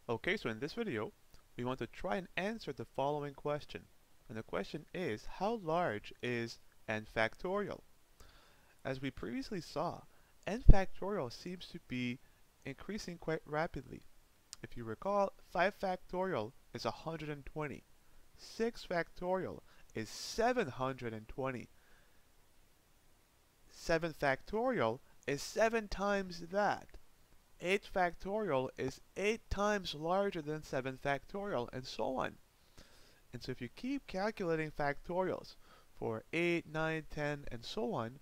Okay, so in this video, we want to try and answer the following question. And the question is, how large is n factorial? As we previously saw, n factorial seems to be increasing quite rapidly. If you recall, 5 factorial is 120. 6 factorial is 720. 7 factorial is 7 times that. 8 factorial is 8 times larger than 7 factorial, and so on. And so if you keep calculating factorials for 8, 9, 10, and so on,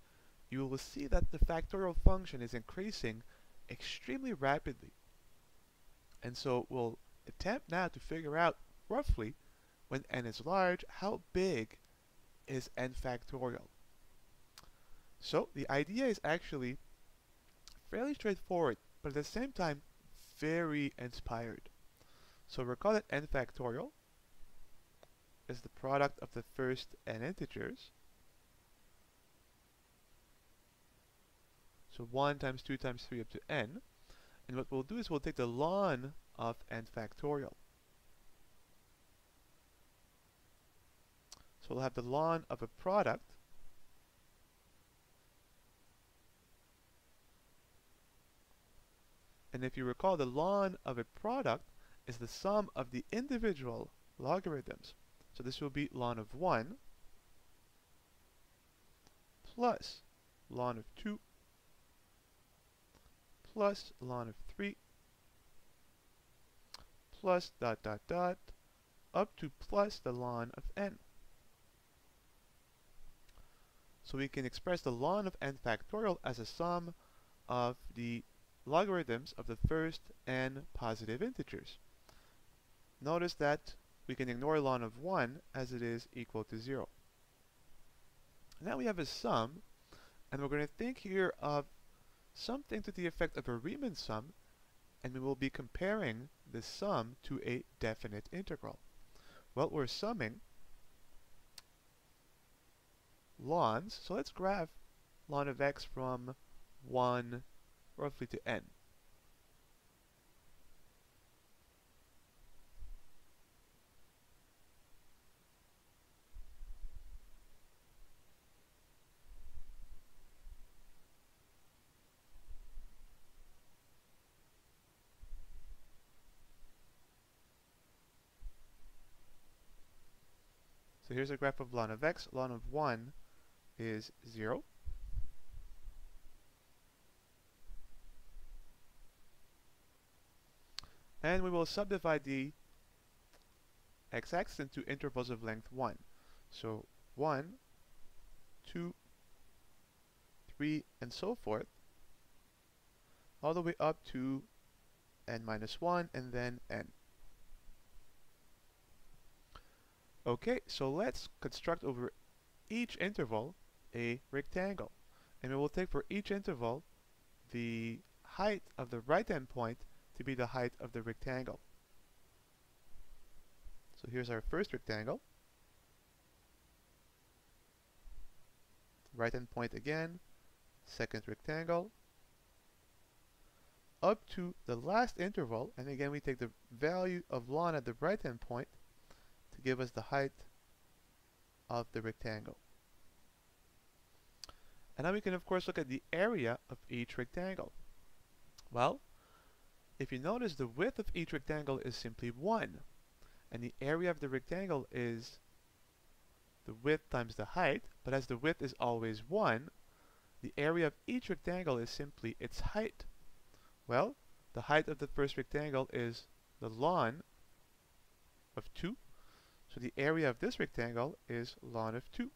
you will see that the factorial function is increasing extremely rapidly. And so we'll attempt now to figure out roughly, when n is large, how big is n factorial. So the idea is actually fairly straightforward, but at the same time very inspired. So recall that n factorial is the product of the first n integers. So 1 times 2 times 3 up to n. And what we'll do is we'll take the ln of n factorial. So we'll have the ln of a product and if you recall, the ln of a product is the sum of the individual logarithms. So this will be ln of 1 plus ln of 2 plus ln of 3 plus dot dot dot up to plus the ln of n. So we can express the ln of n factorial as a sum of the logarithms of the first n positive integers. Notice that we can ignore ln of 1 as it is equal to 0. Now we have a sum, and we're going to think here of something to the effect of a Riemann sum, and we will be comparing this sum to a definite integral. Well, we're summing lns, so let's graph ln of x from 1 roughly to n. So here's a graph of ln of x. Ln of 1 is 0. And we will subdivide the x-axis into intervals of length 1. So 1, 2, 3, and so forth, all the way up to n minus 1 and then n. Okay, so let's construct over each interval a rectangle. And we will take for each interval the height of the right-hand point to be the height of the rectangle. So here's our first rectangle. Right-hand point again, second rectangle, up to the last interval, and again we take the value of ln at the right-hand point to give us the height of the rectangle. And now we can of course look at the area of each rectangle. Well, if you notice, the width of each rectangle is simply 1, and the area of the rectangle is the width times the height, but as the width is always 1, the area of each rectangle is simply its height. Well, the height of the first rectangle is the ln of 2, so the area of this rectangle is ln of 2.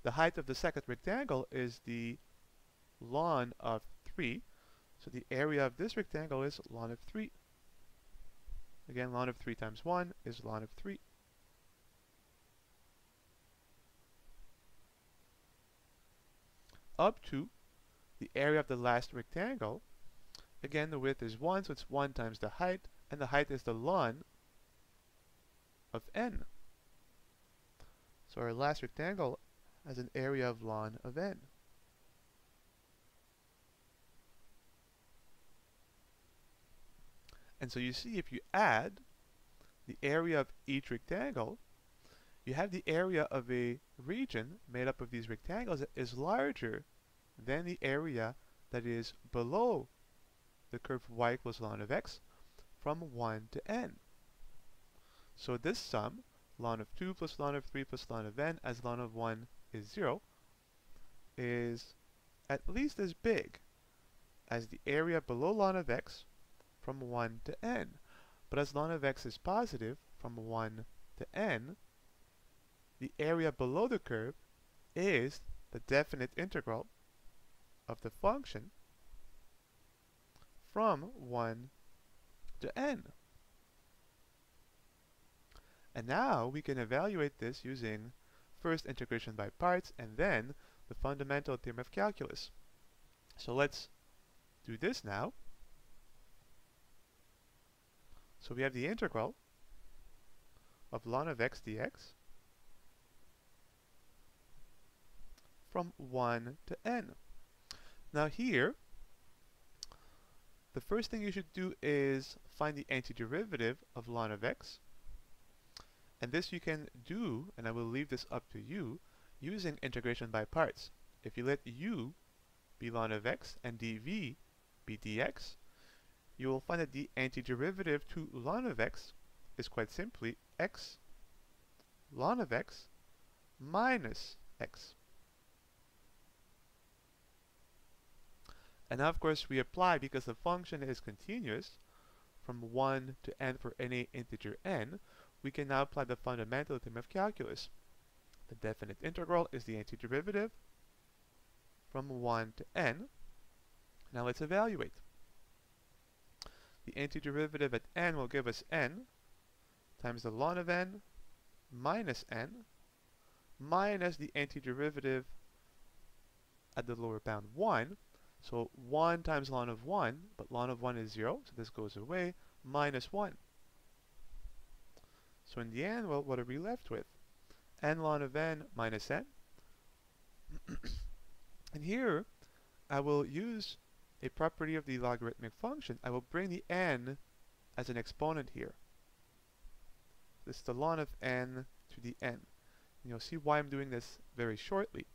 The height of the second rectangle is the ln of 3, so the area of this rectangle is ln of 3. Again, ln of 3 times 1 is ln of 3. Up to the area of the last rectangle. Again, the width is 1, so it's 1 times the height, and the height is the ln of n. So our last rectangle has an area of ln of n. And so you see if you add the area of each rectangle, you have the area of a region made up of these rectangles that is larger than the area that is below the curve y equals ln of x from 1 to n. So this sum, ln of 2 plus ln of 3 plus ln of n, as ln of 1 is 0, is at least as big as the area below ln of x from 1 to n. But as ln of x is positive from 1 to n, the area below the curve is the definite integral of the function from 1 to n. And now we can evaluate this using first integration by parts and then the fundamental theorem of calculus. So let's do this now. So we have the integral of ln of x dx from 1 to n. Now here, the first thing you should do is find the antiderivative of ln of x. And this you can do, and I will leave this up to you, using integration by parts. If you let u be ln of x and dv be dx, you will find that the antiderivative to ln of x is quite simply x ln of x minus x. And now of course we apply, because the function is continuous from 1 to n for any integer n, we can now apply the fundamental theorem of calculus. The definite integral is the antiderivative from 1 to n. Now let's evaluate. The antiderivative at n will give us n times the ln of n minus n minus the antiderivative at the lower bound 1. So 1 times ln of 1, but ln of 1 is 0, so this goes away, minus 1. So in the end, well, what are we left with? N ln of n minus n. And here, I will use a property of the logarithmic function. I will bring the n as an exponent here. This is the ln of n to the n. And you'll see why I'm doing this very shortly.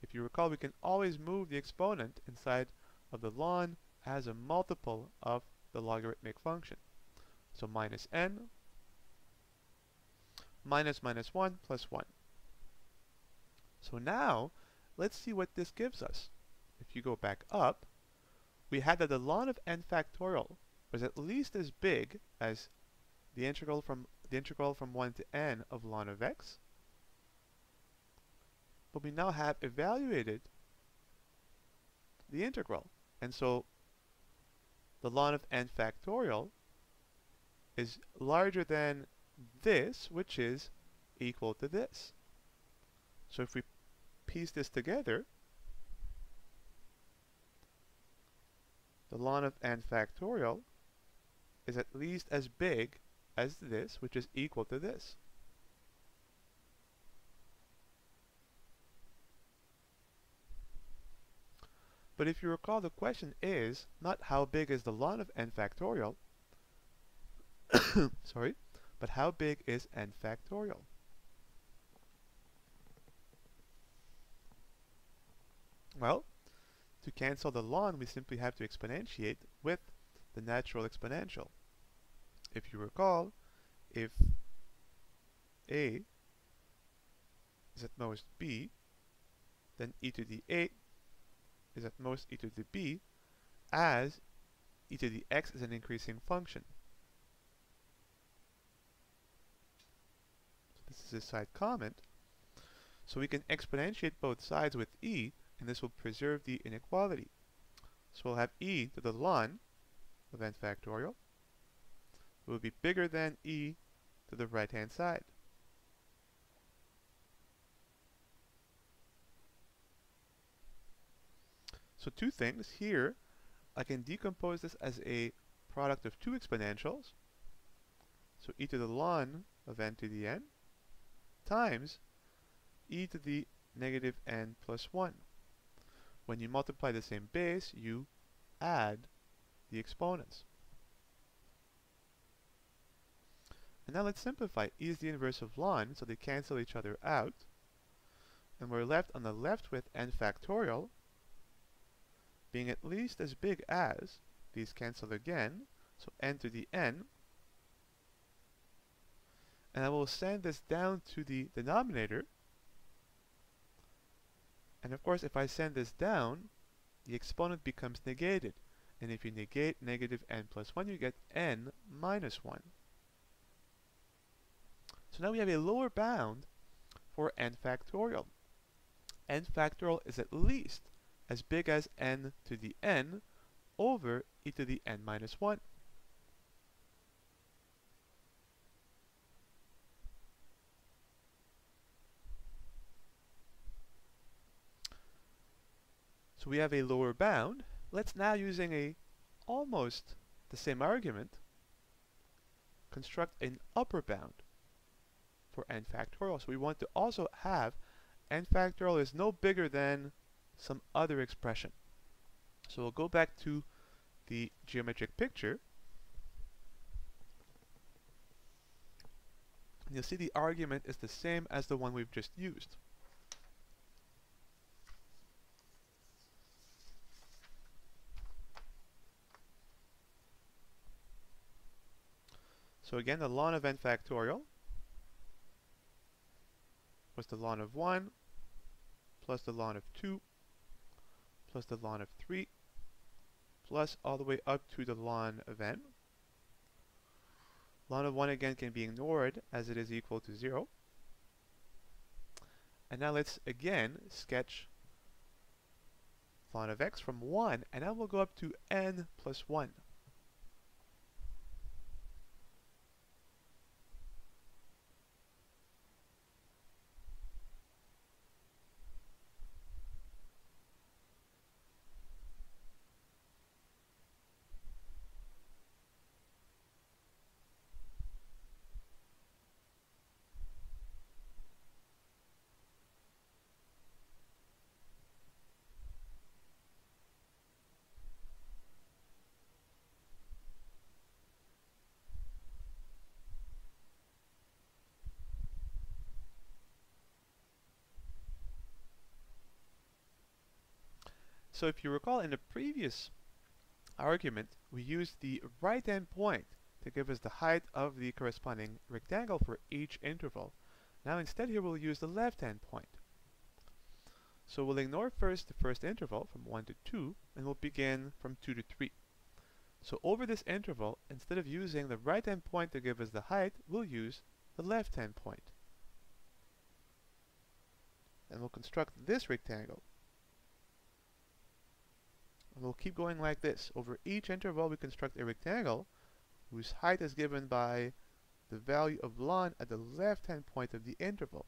If you recall, we can always move the exponent inside of the ln as a multiple of the logarithmic function. So minus n minus minus 1 plus 1. So now, let's see what this gives us. If you go back up, we had that the ln of n factorial was at least as big as the integral from 1 to n of ln of x. But we now have evaluated the integral. And so the ln of n factorial is larger than this, which is equal to this. So if we piece this together, the ln of n factorial is at least as big as this, which is equal to this. But if you recall, the question is not how big is the ln of n factorial, sorry, but how big is n factorial? Well, to cancel the ln, we simply have to exponentiate with the natural exponential. If you recall, if a is at most b, then e to the 8 is at most e to the b, as e to the x is an increasing function. So this is a side comment. So we can exponentiate both sides with e, and this will preserve the inequality. So we'll have e to the ln of n factorial will be bigger than e to the right-hand side. So two things here. I can decompose this as a product of two exponentials. So e to the ln of n to the n times e to the negative n plus 1. When you multiply the same base, you add the exponents. And now let's simplify. E is the inverse of ln, so they cancel each other out. And we're left on the left with n factorial being at least as big as, these cancel again, so n to the n. And I will send this down to the denominator. And of course, if I send this down, the exponent becomes negated. And if you negate negative n plus 1, you get n minus 1. So now we have a lower bound for n factorial. N factorial is at least as big as n to the n over e to the n minus 1. So we have a lower bound. Let's now, using a almost the same argument, construct an upper bound for n factorial. So we want to also have n factorial is no bigger than some other expression. So we'll go back to the geometric picture. You'll see the argument is the same as the one we've just used. So again, the ln of n factorial was the ln of 1 plus the ln of 2 plus the ln of 3 plus all the way up to the ln of n. Ln of 1 again can be ignored as it is equal to 0. And now let's again sketch ln of x from 1, and now we'll go up to n plus 1. So if you recall, in the previous argument, we used the right-hand point to give us the height of the corresponding rectangle for each interval. Now instead here we'll use the left-hand point. So we'll ignore first the first interval from 1 to 2, and we'll begin from 2 to 3. So over this interval, instead of using the right-hand point to give us the height, we'll use the left-hand point. And we'll construct this rectangle. And we'll keep going like this. Over each interval we construct a rectangle whose height is given by the value of ln at the left-hand point of the interval.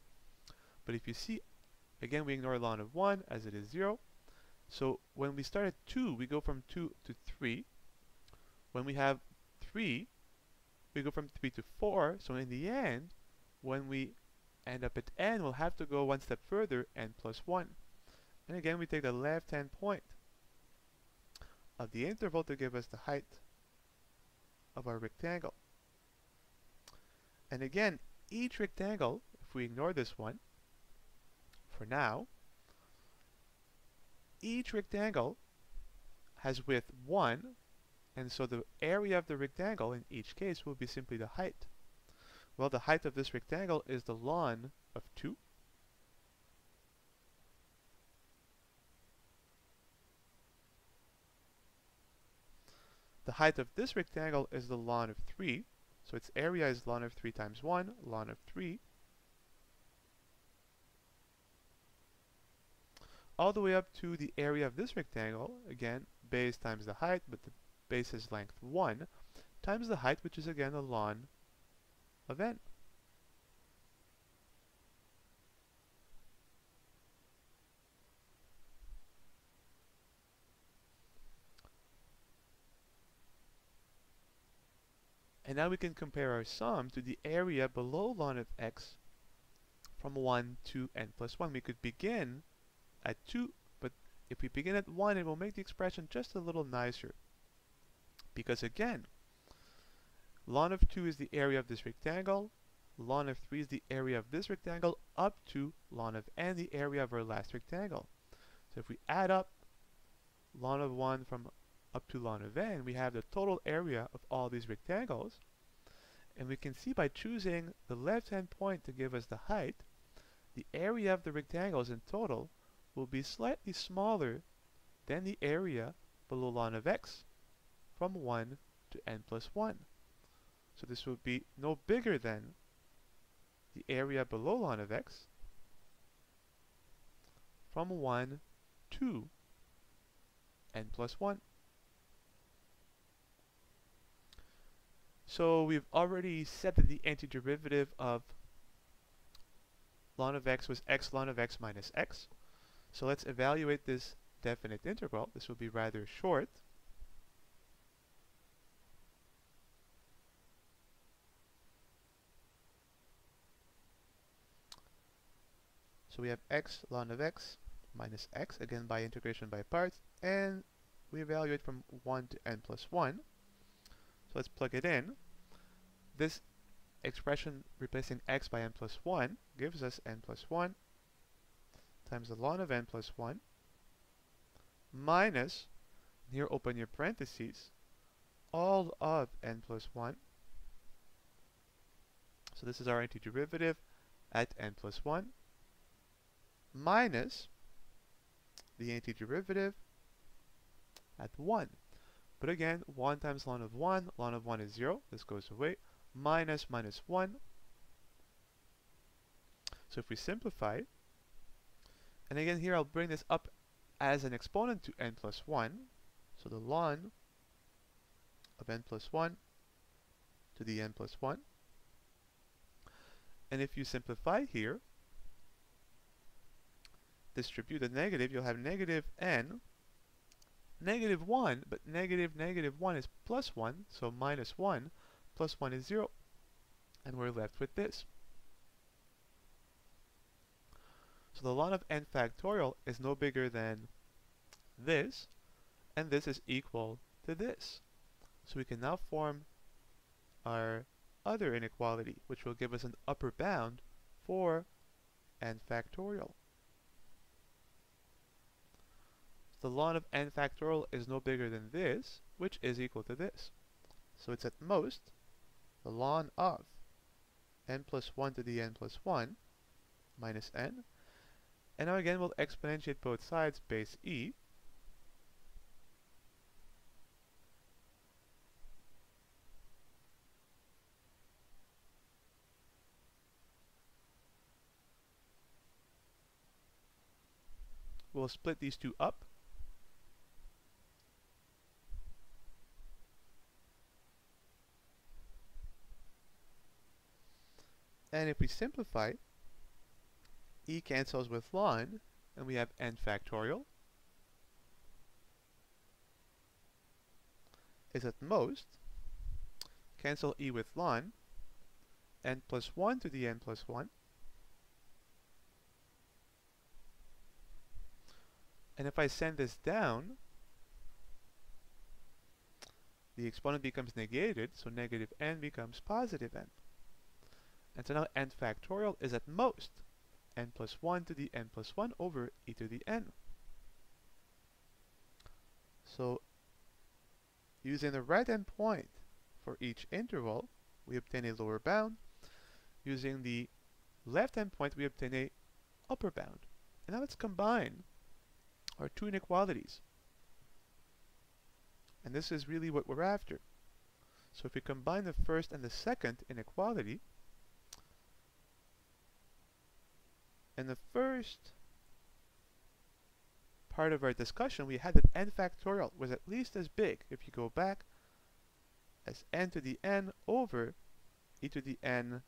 But if you see, again we ignore ln of 1 as it is 0. So when we start at 2, we go from 2 to 3. When we have 3, we go from 3 to 4. So in the end, when we end up at n, we'll have to go one step further, n plus 1. And again we take the left-hand point of the interval to give us the height of our rectangle. And again, each rectangle, if we ignore this one for now, each rectangle has width 1, and so the area of the rectangle in each case will be simply the height. Well, the height of this rectangle is the ln of 2. The height of this rectangle is the ln of 3, so its area is ln of 3 times 1, ln of 3, all the way up to the area of this rectangle, again, base times the height, but the base is length 1, times the height, which is again the ln of n. And now we can compare our sum to the area below ln of x from 1 to n plus 1. We could begin at 2, but if we begin at 1, it will make the expression just a little nicer. Because again, Ln of 2 is the area of this rectangle. Ln of 3 is the area of this rectangle up to ln of n, the area of our last rectangle. So if we add up ln of 1 from up to ln of n, we have the total area of all these rectangles. And we can see by choosing the left-hand point to give us the height, the area of the rectangles in total will be slightly smaller than the area below ln of x from 1 to n plus 1. So this would be no bigger than the area below ln of x from 1 to n plus 1. So we've already said that the antiderivative of ln of x was x ln of x minus x. So let's evaluate this definite integral. This will be rather short. So we have x ln of x minus x, again by integration by parts, and we evaluate from 1 to n plus 1. So let's plug it in. This expression replacing x by n plus 1 gives us n plus 1 times the ln of n plus 1 minus, here open your parentheses, all of n plus 1. So this is our antiderivative at n plus 1 minus the antiderivative at 1. But again, 1 times ln of 1 is 0, this goes away, minus 1. So if we simplify, and again here I'll bring this up as an exponent to n plus 1, so the ln of n plus 1 to the n plus 1. And if you simplify here, distribute the negative, you'll have negative n, negative 1, but negative 1 is plus 1, so minus 1, plus 1 is 0, and we're left with this. So the ln of n factorial is no bigger than this, and this is equal to this. So we can now form our other inequality, which will give us an upper bound for n factorial. The ln of n factorial is no bigger than this, which is equal to this. So it's at most the ln of n plus 1 to the n plus 1 minus n. And now again we'll exponentiate both sides, base e. We'll split these two up. And if we simplify, e cancels with ln, and we have n factorial is at most, cancel e with ln, n plus 1 to the n plus 1. And if I send this down, the exponent becomes negated, so negative n becomes positive n. And so now n factorial is at most n plus 1 to the n plus 1 over e to the n. So using the right-hand point for each interval, we obtain a lower bound. Using the left-hand point, we obtain a upper bound. And now let's combine our two inequalities. And this is really what we're after. So if we combine the first and the second inequality, in the first part of our discussion, we had that n factorial was at least as big, if you go back, as n to the n over e to the n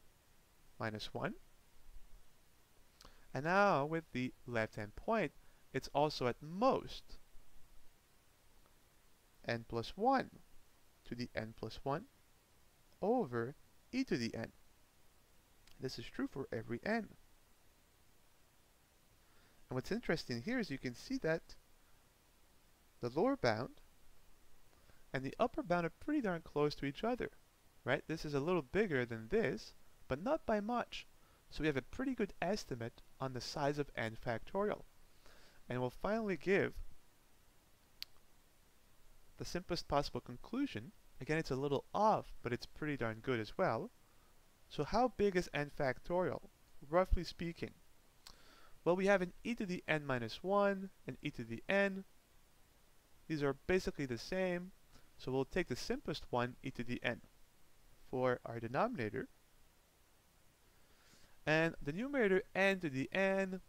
minus 1. And now with the left-hand point, it's also at most n plus 1 to the n plus 1 over e to the n. This is true for every n. And what's interesting here is you can see that the lower bound and the upper bound are pretty darn close to each other. right? This is a little bigger than this, but not by much. So we have a pretty good estimate on the size of n factorial. And we'll finally give the simplest possible conclusion. Again, it's a little off, but it's pretty darn good as well. So how big is n factorial, roughly speaking? Well, we have an e to the n minus 1 and e to the n. These are basically the same, so we'll take the simplest one, e to the n, for our denominator. And the numerator, n to the n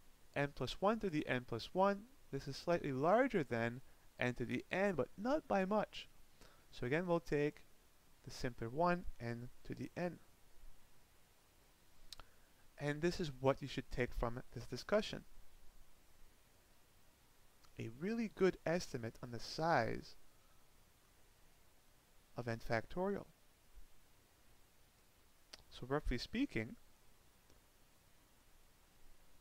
plus 1 to the n plus 1, this is slightly larger than n to the n, but not by much. So again, we'll take the simpler one, n to the n. And this is what you should take from this discussion. A really good estimate on the size of n factorial. So roughly speaking,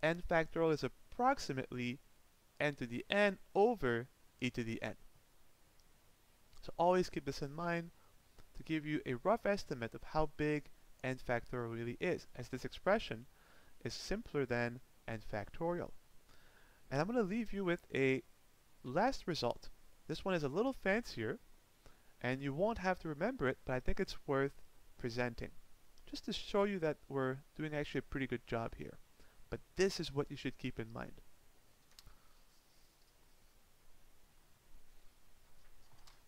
n factorial is approximately n to the n over e to the n. So always keep this in mind to give you a rough estimate of how big n factorial really is, as this expression is simpler than n factorial. And I'm going to leave you with a last result. This one is a little fancier, and you won't have to remember it, but I think it's worth presenting, just to show you that we're doing actually a pretty good job here. But this is what you should keep in mind.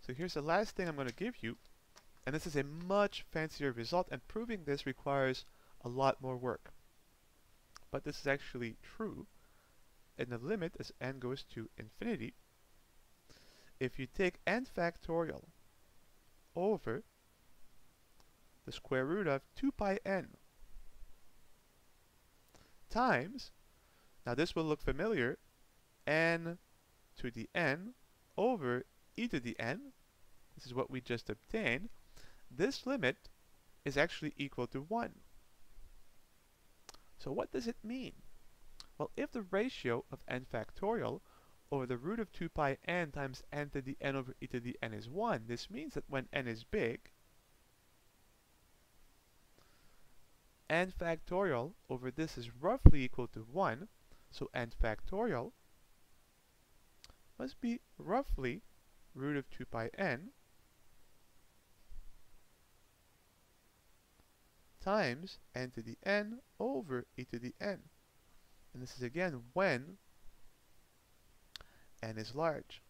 So here's the last thing I'm going to give you, and this is a much fancier result, and proving this requires a lot more work. But this is actually true. In the limit as n goes to infinity, if you take n factorial over the square root of 2 pi n times, now this will look familiar, n to the n over e to the n, this is what we just obtained, this limit is actually equal to 1. So what does it mean? Well, if the ratio of n factorial over the root of 2 pi n times n to the n over e to the n is 1, this means that when n is big, n factorial over this is roughly equal to 1, so n factorial must be roughly root of 2 pi n times n to the n over e to the n. And this is again when n is large.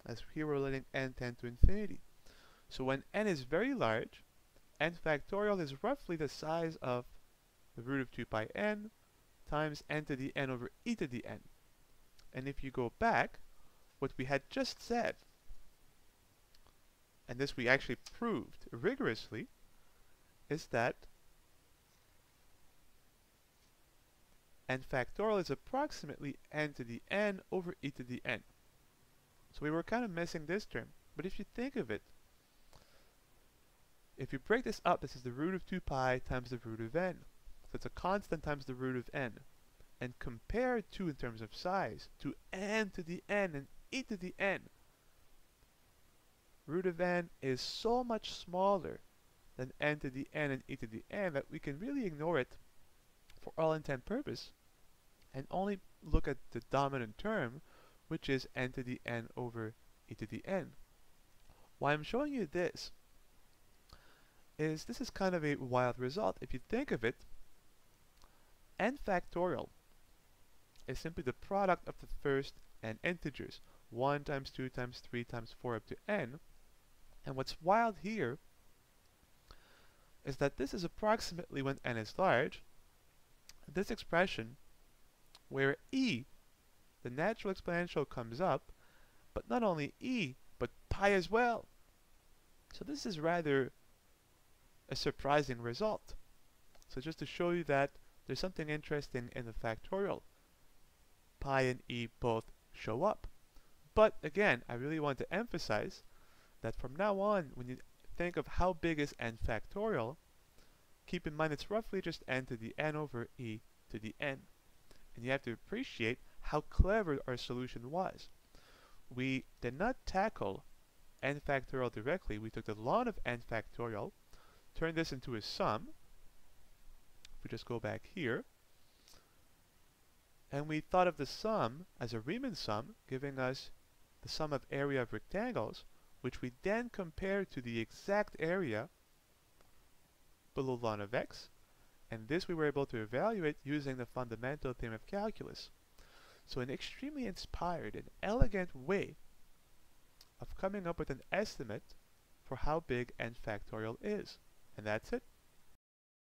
As here we're letting n tend to infinity. So when n is very large, n factorial is roughly the size of the root of 2 pi n times n to the n over e to the n. And if you go back, what we had just said, and this we actually proved rigorously, is that n factorial is approximately n to the n over e to the n. So we were kind of missing this term, but if you think of it, if you break this up, this is the root of 2 pi times the root of n. So it's a constant times the root of n. And compared to, in terms of size, to n to the n and e to the n, root of n is so much smaller than n to the n and e to the n that we can really ignore it for all intent and purpose and only look at the dominant term, which is n to the n over e to the n. Why I'm showing you this is this is kind of a wild result. If you think of it, n factorial is simply the product of the first n integers, 1 times 2 times 3 times 4 up to n. And what's wild here is that this is approximately when n is large, this expression where e, the natural exponential, comes up, but not only e, but pi as well. So this is rather a surprising result. So just to show you that there's something interesting in the factorial, pi and e both show up. But again, I really want to emphasize that from now on, when you think of how big is n factorial, keep in mind it's roughly just n to the n over e to the n. And you have to appreciate how clever our solution was. We did not tackle n factorial directly, we took the ln of n factorial, turned this into a sum. If we just go back here, and we thought of the sum as a Riemann sum, giving us the sum of area of rectangles, which we then compared to the exact area below ln of x, and this we were able to evaluate using the fundamental theorem of calculus. So an extremely inspired and elegant way of coming up with an estimate for how big n factorial is. And that's it.